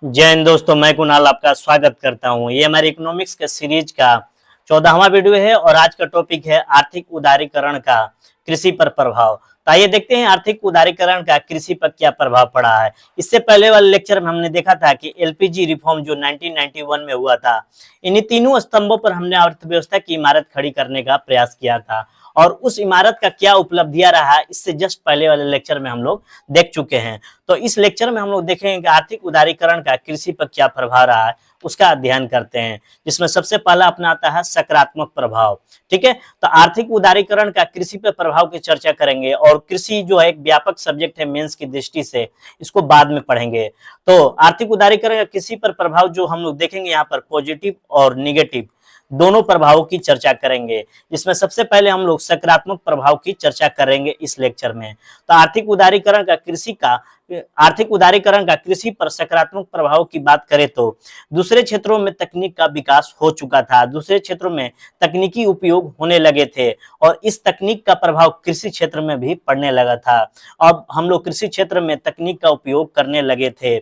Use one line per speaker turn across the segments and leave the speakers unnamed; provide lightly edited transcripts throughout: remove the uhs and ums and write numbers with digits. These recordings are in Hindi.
जय हिंद दोस्तों, मैं कुणाल आपका स्वागत करता हूं। ये हमारे इकोनॉमिक्स के सीरीज का 14वां वीडियो है और आज का टॉपिक है आर्थिक उदारीकरण का कृषि पर प्रभाव। तो आइए देखते हैं आर्थिक उदारीकरण का कृषि पर क्या प्रभाव पड़ा है। इससे पहले वाले लेक्चर में हमने देखा था कि एलपीजी रिफॉर्म जो 1991 में हुआ था, इन्हीं तीनों स्तंभों पर हमने अर्थव्यवस्था की इमारत खड़ी करने का प्रयास किया था और उस इमारत का क्या उपलब्धियां रहा, इससे जस्ट पहले वाले लेक्चर में हम लोग देख चुके हैं। तो इस लेक्चर में हम लोग देखेंगे कि आर्थिक उदारीकरण का कृषि पर क्या प्रभाव रहा है, उसका अध्ययन करते हैं, जिसमें सबसे पहला अपना आता है सकारात्मक प्रभाव। ठीक है, तो आर्थिक उदारीकरण का कृषि पर प्रभाव की चर्चा करेंगे और कृषि जो है एक व्यापक सब्जेक्ट है मेंस की दृष्टि से, इसको बाद में पढ़ेंगे। तो आर्थिक उदारीकरण का कृषि पर प्रभाव जो हम लोग देखेंगे यहाँ पर पॉजिटिव और निगेटिव दोनों प्रभावों की चर्चा करेंगे, जिसमें सबसे पहले हम लोग सकारात्मक प्रभाव की चर्चा करेंगे इस लेक्चर में। तो आर्थिक उदारीकरण का कृषि पर सकारात्मक प्रभाव की बात करें तो दूसरे क्षेत्रों में तकनीक का विकास हो चुका था, दूसरे क्षेत्रों में तकनीकी उपयोग होने लगे थे और इस तकनीक का प्रभाव कृषि क्षेत्र में भी पड़ने लगा था। अब हम लोग कृषि क्षेत्र में तकनीक का उपयोग करने लगे थे,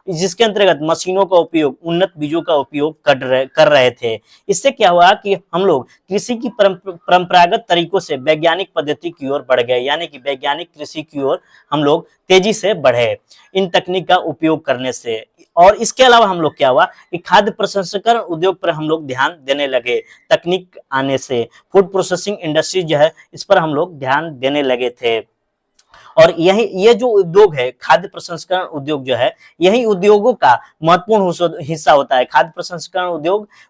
जिसके अंतर्गत मशीनों का उपयोग, उन्नत बीजों का उपयोग कर रहे थे। इससे क्या हुआ कि हम लोग कृषि की परंपरागत तरीकों से वैज्ञानिक पद्धति की ओर बढ़ गए, यानी कि वैज्ञानिक कृषि की ओर हम लोग तेजी से बढ़े इन तकनीक का उपयोग करने से। और इसके अलावा हम लोग क्या हुआ कि खाद्य प्रसंस्करण उद्योग पर हम लोग ध्यान देने लगे। तकनीक आने से फूड प्रोसेसिंग इंडस्ट्री जो है, इस पर हम लोग ध्यान देने लगे थे। और यही ये जो उद्योग है, खाद्य प्रसंस्करण उद्योग जो है, यही उद्योगों का महत्वपूर्ण हिस्सा होता है। खाद्य प्रसंस्करण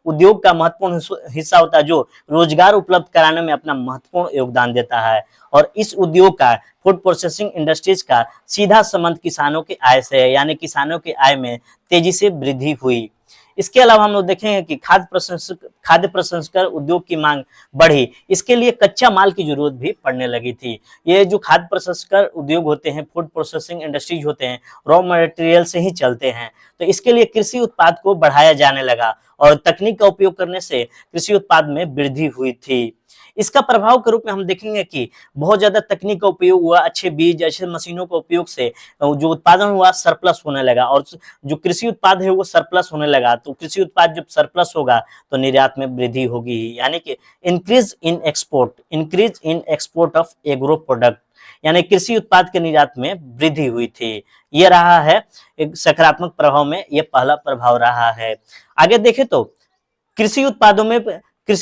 उद्योग का महत्वपूर्ण हिस्सा होता है, जो रोजगार उपलब्ध कराने में अपना महत्वपूर्ण योगदान देता है। और इस उद्योग का, फूड प्रोसेसिंग इंडस्ट्रीज का सीधा संबंध किसानों की आय से है, यानी किसानों की आय में तेजी से वृद्धि हुई। इसके अलावा हम लोग देखेंगे कि खाद्य प्रसंस्करण उद्योग की मांग बढ़ी। इसके लिए कच्चा माल की जरूरत भी पड़ने लगी थी। ये जो खाद्य प्रसंस्करण उद्योग होते हैं, फूड प्रोसेसिंग इंडस्ट्रीज होते हैं, रॉ मटेरियल से ही चलते हैं। तो इसके लिए कृषि उत्पाद को बढ़ाया जाने लगा और तकनीक का उपयोग करने से कृषि उत्पाद में वृद्धि हुई थी। इसका प्रभाव के रूप में हम देखेंगे कि बहुत ज्यादा तकनीक का उपयोग हुआ, अच्छे बीज, अच्छे मशीनों का उपयोग से जो उत्पादन हुआ सरप्लस होने लगा और जो कृषि उत्पाद है वो सरप्लस होने लगा। तो कृषि उत्पाद जब सरप्लस होगा तो निर्यात में वृद्धि होगी, यानी कि increase in export of agro product, यानी कृषि उत्पाद के निर्यात में वृद्धि हुई थी। ये रहा है एक सकारात्मक प्रभाव में, ये पहला प्रभाव रहा है। आगे देखें तो कृषि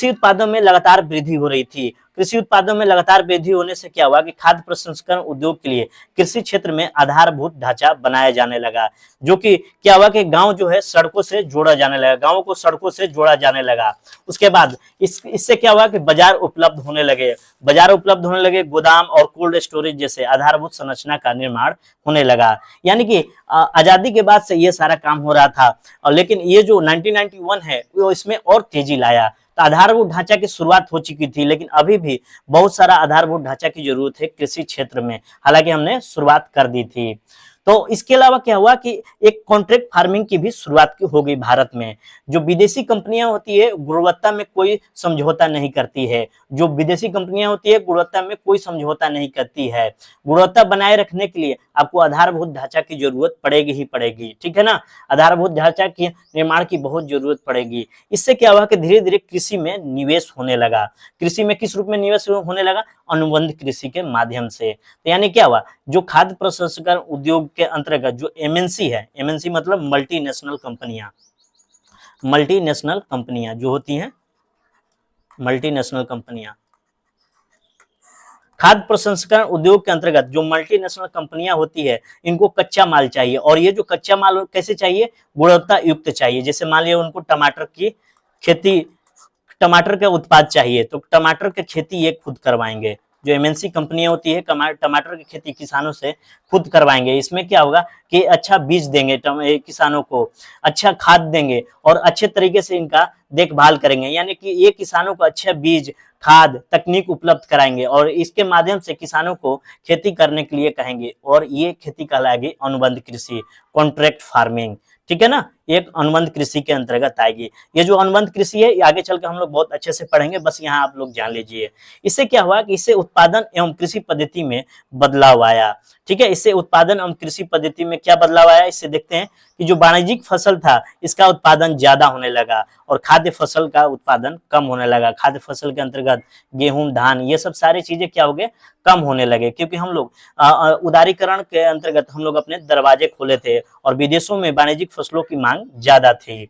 उत्पादों में लगातार वृद्धि हो रही थी। कृषि उत्पादों में लगातार वृद्धि होने से क्या हुआ कि खाद्य प्रसंस्करण उद्योग के लिए कृषि क्षेत्र में आधारभूत ढांचा बनाया जाने लगा, जो कि क्या हुआ कि गांव जो है सड़कों से जोड़ा जाने लगा, गांवों को सड़कों से जोड़ा जाने लगा। उसके बाद इससे क्या हुआ कि बाजार उपलब्ध होने लगे, गोदाम और कोल्ड स्टोरेज जैसे आधारभूत संरचना का निर्माण होने लगा। यानी कि आजादी के बाद से ये सारा काम हो रहा था, और लेकिन ये जो 1991 है वो इसमें और तेजी लाया। तो आधारभूत ढांचा की शुरुआत हो चुकी थी, लेकिन अभी भी बहुत सारा आधारभूत ढांचा की जरूरत है कृषि क्षेत्र में, हालांकि हमने शुरुआत कर दी थी। तो इसके अलावा क्या हुआ कि एक कॉन्ट्रैक्ट फार्मिंग की भी शुरुआत हो गई भारत में। जो विदेशी कंपनियां होती है गुणवत्ता में कोई समझौता नहीं करती है, गुणवत्ता बनाए रखने के लिए आपको आधारभूत ढांचा की जरूरत पड़ेगी ही पड़ेगी। ठीक है ना, आधारभूत ढांचा के निर्माण की बहुत जरूरत पड़ेगी। इससे क्या हुआ कि धीरे धीरे कृषि में निवेश होने लगा। कृषि में किस रूप में निवेश होने लगा? अनुबंध कृषि के माध्यम से। तो यानी क्या हुआ, जो खाद्य प्रसंस्करण उद्योग के अंतर्गत जो एमएनसी है, एमएनसी मतलब मल्टीनेशनल कंपनियां जो होती हैं, मल्टीनेशनल कंपनियां, खाद्य प्रसंस्करण उद्योग के अंतर्गत जो मल्टीनेशनल कंपनियां होती है, इनको कच्चा माल चाहिए। और ये जो कच्चा माल कैसे चाहिए? गुणवत्ता युक्त चाहिए। जैसे मान लिया उनको टमाटर का उत्पाद चाहिए, तो टमाटर की खेती ये खुद करवाएंगे। जो एमएनसी कंपनियां होती है टमाटर की खेती किसानों से खुद करवाएंगे। इसमें क्या होगा कि अच्छा बीज देंगे किसानों को, अच्छा खाद देंगे और अच्छे तरीके से इनका देखभाल करेंगे, यानी कि ये किसानों को अच्छा बीज, खाद, तकनीक उपलब्ध कराएंगे और इसके माध्यम से किसानों को खेती करने के लिए कहेंगे। और ये खेती कहलाएगी अनुबंध कृषि, कॉन्ट्रैक्ट फार्मिंग। ठीक है ना, एक अनुबंध कृषि के अंतर्गत आएगी। ये जो अनुबंध कृषि है ये आगे चल के हम लोग बहुत अच्छे से पढ़ेंगे, बस यहाँ आप लोग जान लीजिए। इससे क्या हुआ कि इससे उत्पादन एवं कृषि पद्धति में बदलाव आया। ठीक है, इससे उत्पादन एवं कृषि पद्धति में क्या बदलाव आया, इससे देखते हैं कि जो वाणिज्यिक फसल था इसका उत्पादन ज्यादा होने लगा और खाद्य फसल का उत्पादन कम होने लगा। खाद्य फसल के अंतर्गत गेहूं, धान, ये सब सारी चीजें क्या हो गए, कम होने लगे, क्योंकि हम लोग उदारीकरण के अंतर्गत हम लोग अपने दरवाजे खोले थे और विदेशों में वाणिज्यिक फसलों की मांग ज्यादा थी।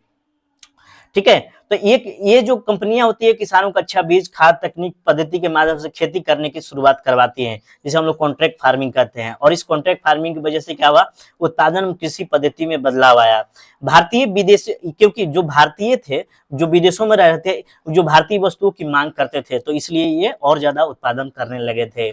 ठीक है, तो एक ये जो कंपनियां होती है किसानों को अच्छा बीज, खाद, तकनीक, पद्धति के माध्यम से खेती करने की शुरुआत करवाती हैं, जिसे हम लोग कॉन्ट्रैक्ट फार्मिंग कहते हैं। और इस कॉन्ट्रैक्ट फार्मिंग की वजह से क्या हुआ, उत्पादन कृषि पद्धति में बदलाव आया। भारतीय विदेश, क्योंकि जो भारतीय थे जो विदेशों में रहते थे, जो भारतीय वस्तुओं की मांग करते थे, तो इसलिए ये और ज्यादा उत्पादन करने लगे थे।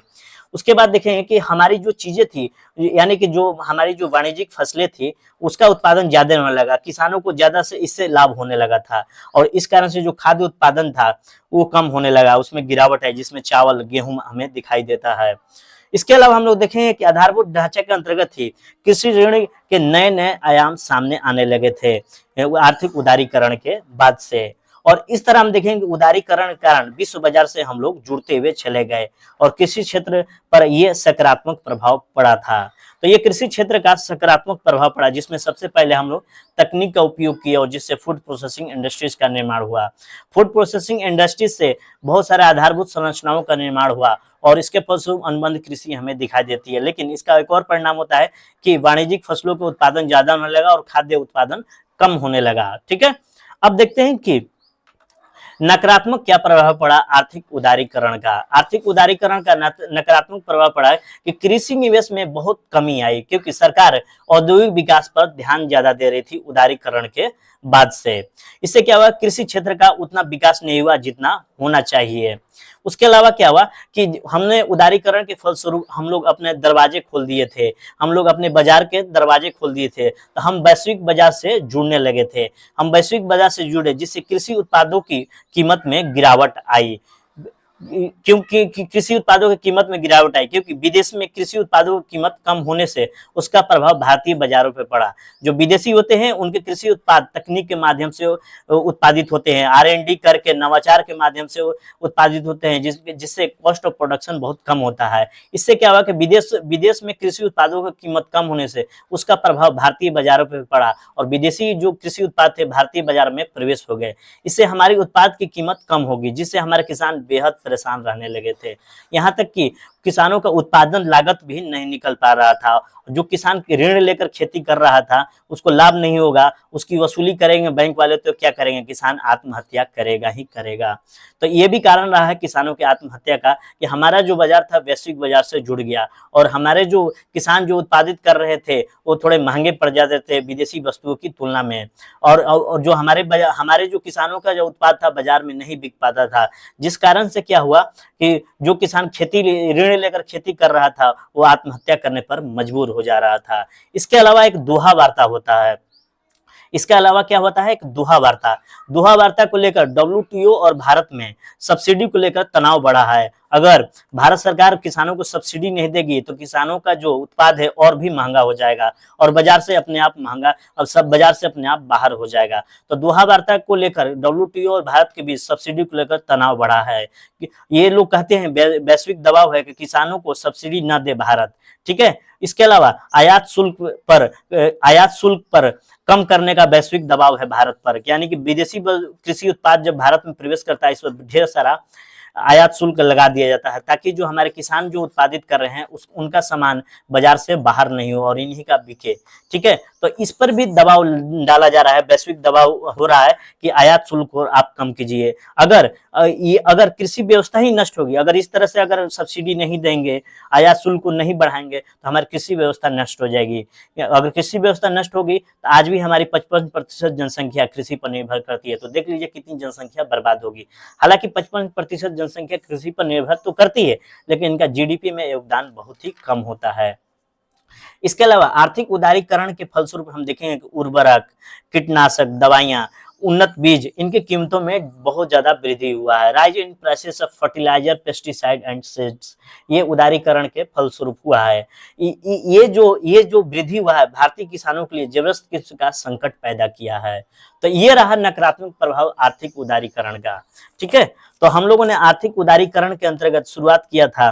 उसके बाद देखेंगे कि हमारी जो चीजें थी, यानी कि जो हमारी जो वाणिज्यिक फसलें थी उसका उत्पादन ज्यादा होने लगा, किसानों को ज्यादा से इससे लाभ होने लगा था, और इस कारण से जो खाद्य उत्पादन था वो कम होने लगा, उसमें गिरावट है, जिसमें चावल, गेहूं हमें दिखाई देता है। इसके अलावा हम लोग देखेंगे कि आधारभूत ढांचे के अंतर्गत ही कृषि ऋण के नए नए आयाम सामने आने लगे थे आर्थिक उदारीकरण के बाद से। और इस तरह हम देखेंगे उदारीकरण के कारण विश्व बाजार से हम लोग जुड़ते हुए चले गए और कृषि क्षेत्र पर यह सकारात्मक प्रभाव पड़ा था। तो ये कृषि क्षेत्र का सकारात्मक प्रभाव पड़ा, जिसमें सबसे पहले हम लोग तकनीक का उपयोग किया और जिससे फूड प्रोसेसिंग इंडस्ट्रीज का निर्माण हुआ। फूड प्रोसेसिंग इंडस्ट्रीज से बहुत सारे आधारभूत संरचनाओं का निर्माण हुआ और इसके फलस्वरूप अनुबंध कृषि हमें दिखाई देती है। लेकिन इसका एक और परिणाम होता है कि वाणिज्यिक फसलों के उत्पादन ज्यादा होने लगा और खाद्य उत्पादन कम होने लगा। ठीक है, अब देखते हैं कि नकारात्मक क्या प्रभाव पड़ा आर्थिक उदारीकरण का। आर्थिक उदारीकरण का नकारात्मक प्रभाव पड़ा है कि कृषि निवेश में बहुत कमी आई, क्योंकि सरकार औद्योगिक विकास पर ध्यान ज्यादा दे रही थी उदारीकरण के बाद से। इससे क्या हुआ, कृषि क्षेत्र का उतना विकास नहीं हुआ जितना होना चाहिए। उसके अलावा क्या हुआ कि हमने उदारीकरण के फलस्वरूप हम लोग अपने दरवाजे खोल दिए थे, हम लोग अपने बाजार के दरवाजे खोल दिए थे, तो हम वैश्विक बाजार से जुड़ने लगे थे। हम वैश्विक बाजार से जुड़े, जिससे कृषि उत्पादों की कीमत में गिरावट आई। क्योंकि कृषि उत्पादों की कीमत में गिरावट आई क्योंकि विदेश में कृषि उत्पादों की कीमत कम होने से उसका प्रभाव भारतीय बाजारों पर पड़ा। जो विदेशी होते हैं उनके कृषि उत्पाद तकनीक के माध्यम से उत्पादित होते हैं, R&D करके नवाचार के माध्यम से उत्पादित होते हैं, जिससे कॉस्ट ऑफ प्रोडक्शन बहुत कम होता है। इससे क्या हुआ कि विदेश में कृषि उत्पादों की कीमत कम होने से उसका प्रभाव भारतीय बाजारों पर पड़ा और विदेशी जो कृषि उत्पाद थे भारतीय बाजार में प्रवेश हो गए। इससे हमारी उत्पाद की कीमत कम होगी, जिससे हमारे किसान बेहद परेशान रहने लगे थे। यहाँ तक कि किसानों का उत्पादन लागत भी नहीं निकल पा रहा था। जो किसान ऋण लेकर खेती कर रहा था उसको लाभ नहीं होगा, उसकी वसूली करेंगे बैंक वाले तो क्या करेंगे, किसान आत्महत्या करेगा ही करेगा। तो ये भी कारण रहा है किसानों की आत्महत्या का कि हमारा जो बाजार था वैश्विक बाजार से जुड़ गया और हमारे जो किसान जो उत्पादित कर रहे थे वो थोड़े महंगे पड़ जाते थे विदेशी वस्तुओं की तुलना में। और जो हमारे जो किसानों का जो उत्पाद था बाजार में नहीं बिक पाता था, जिस कारण से क्या हुआ कि जो किसान ऋण लेकर खेती कर रहा था वो आत्महत्या करने पर मजबूर हो जा रहा था। इसके अलावा एक दोहा वार्ता होता है। इसके अलावा क्या होता है, एक दोहा वार्ता को लेकर WTO और भारत में सब्सिडी को लेकर तनाव बढ़ा है। अगर भारत सरकार किसानों को सब्सिडी नहीं देगी तो किसानों का जो उत्पाद है और भी महंगा हो जाएगा और बाजार से अपने आप बाहर हो जाएगा। तो दोहा वार्ता को लेकर WTO और भारत के बीच सब्सिडी को लेकर तनाव बढ़ा है। ये लोग कहते हैं वैश्विक दबाव है कि किसानों को सब्सिडी न दे भारत। ठीक है, इसके अलावा आयात शुल्क पर कम करने का वैश्विक दबाव है भारत पर, यानी कि विदेशी कृषि उत्पाद जब भारत में प्रवेश करता है इस पर ढेर सारा आयात शुल्क लगा दिया जाता है ताकि जो हमारे किसान जो उत्पादित कर रहे हैं उनका सामान बाजार से बाहर नहीं हो और इन्हीं का बिके। ठीक है, तो इस पर भी दबाव डाला जा रहा है, वैश्विक दबाव हो रहा है कि आयात शुल्क को आप कम कीजिए। अगर कृषि व्यवस्था ही नष्ट होगी, अगर इस तरह से अगर सब्सिडी नहीं देंगे, आयात शुल्क को नहीं बढ़ाएंगे तो हमारी कृषि व्यवस्था नष्ट हो जाएगी। अगर कृषि व्यवस्था नष्ट होगी तो आज भी हमारी 55% जनसंख्या कृषि पर निर्भर करती है, तो देख लीजिए कितनी जनसंख्या बर्बाद होगी। हालांकि 55% जनसंख्या कृषि पर निर्भर तो करती है लेकिन इनका GDP में योगदान बहुत ही कम होता है। इसके अलावा आर्थिक उदारीकरण के फलस्वरूप हम देखेंगे कि उर्वरक, कीटनाशक, दवाइयां उन्नत बीज, इनकी कीमतों में बहुत ज्यादा वृद्धि हुआ है। Rise in prices of fertiliser, pesticide and seeds, ये उदारीकरण के फलस्वरूप हुआ है। ये जो वृद्धि हुआ है भारतीय किसानों के लिए जबरदस्त किस्म का संकट पैदा किया है। तो ये रहा नकारात्मक प्रभाव आर्थिक उदारीकरण का। ठीक है, तो हम लोगों ने आर्थिक उदारीकरण के अंतर्गत शुरुआत किया था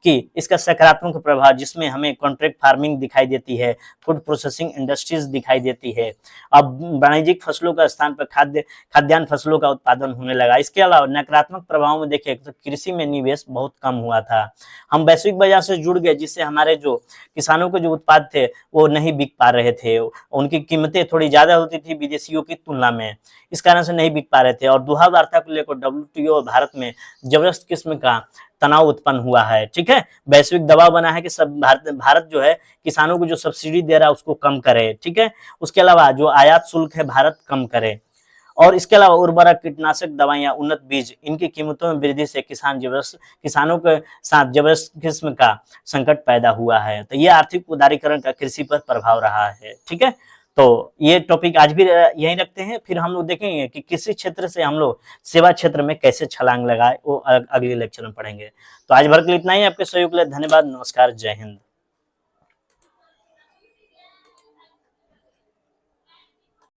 कि इसका सकारात्मक प्रभाव, जिसमें हमें कॉन्ट्रैक्ट फार्मिंग दिखाई देती है, फूड प्रोसेसिंग इंडस्ट्रीज दिखाई देती है, अब वाणिज्यिक फसलों का स्थान पर खाद्यान्न फसलों का उत्पादन होने लगा। इसके अलावा नकारात्मक प्रभाव में देखें तो कृषि में निवेश बहुत कम हुआ था। हम वैश्विक बाजार से जुड़ गए, जिससे हमारे जो किसानों के जो उत्पाद थे वो नहीं बिक पा रहे थे, उनकी कीमतें थोड़ी ज्यादा होती थी विदेशियों की तुलना में, इस कारण से नहीं बिक पा रहे थे। और दोहा वार्ता को लेकर WTO और भारत में जबरदस्त किस्म का तनाव उत्पन्न हुआ है। ठीक है, वैश्विक दबाव बना है कि सब भारत जो है किसानों को जो सब्सिडी दे रहा है उसको कम करे। ठीक है, उसके अलावा जो आयात शुल्क है भारत कम करे, और इसके अलावा उर्वरक, कीटनाशक दवाइयां, उन्नत बीज, इनकी कीमतों में वृद्धि से किसानों के साथ जबरदस्त किस्म का संकट पैदा हुआ है। तो ये आर्थिक उदारीकरण का कृषि पर प्रभाव रहा है। ठीक है, तो ये टॉपिक आज भी यहीं रखते हैं, फिर हम लोग देखेंगे कि कृषि क्षेत्र से हम लोग सेवा क्षेत्र में कैसे छलांग लगाए, वो अगले लेक्चर में पढ़ेंगे। तो आज भर के लिए इतना ही। आपके सहयोग के लिए धन्यवाद। नमस्कार, जय हिंद।